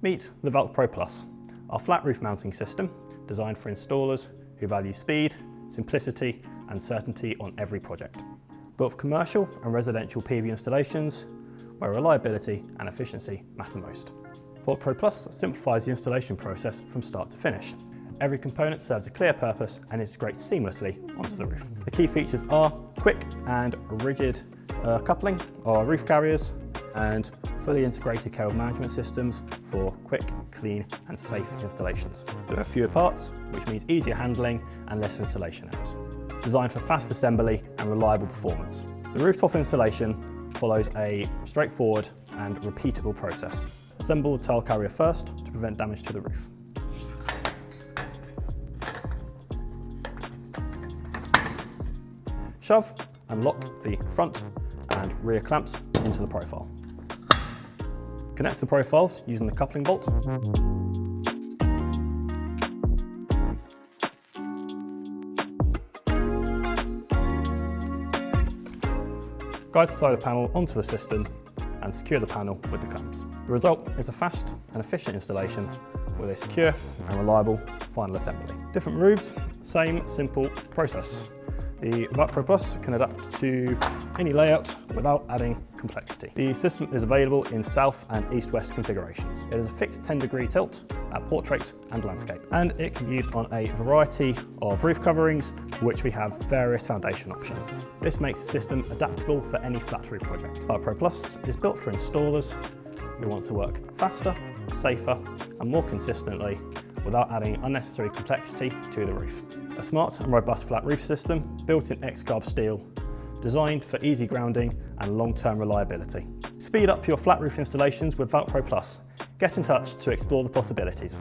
Meet the ValkPro Plus, our flat roof mounting system designed for installers who value speed, simplicity and certainty on every project. Built for commercial and residential PV installations where reliability and efficiency matter most. ValkPro Plus simplifies the installation process from start to finish. Every component serves a clear purpose and integrates seamlessly onto the roof. The key features are quick and rigid coupling of roof carriers and fully integrated cable management systems for quick, clean and safe installations. There are fewer parts, which means easier handling and less installation errors. Designed for fast assembly and reliable performance. The rooftop installation follows a straightforward and repeatable process. Assemble the tile carrier first to prevent damage to the roof. Shove and lock the front and rear clamps into the profile. Connect the profiles using the coupling bolt. Guide the solar panel onto the system and secure the panel with the clamps. The result is a fast and efficient installation with a secure and reliable final assembly. Different roofs, same simple process. The ValkPro Plus can adapt to any layout without adding complexity. The system is available in south and east-west configurations. It is a fixed 10-degree tilt at portrait and landscape, and it can be used on a variety of roof coverings for which we have various foundation options. This makes the system adaptable for any flat roof project. ValkPro Plus is built for installers who want to work faster, safer and more consistently without adding unnecessary complexity to the roof. A smart and robust flat roof system built in X-carb steel, designed for easy grounding and long-term reliability. Speed up your flat roof installations with ValkPro Plus. Get in touch to explore the possibilities.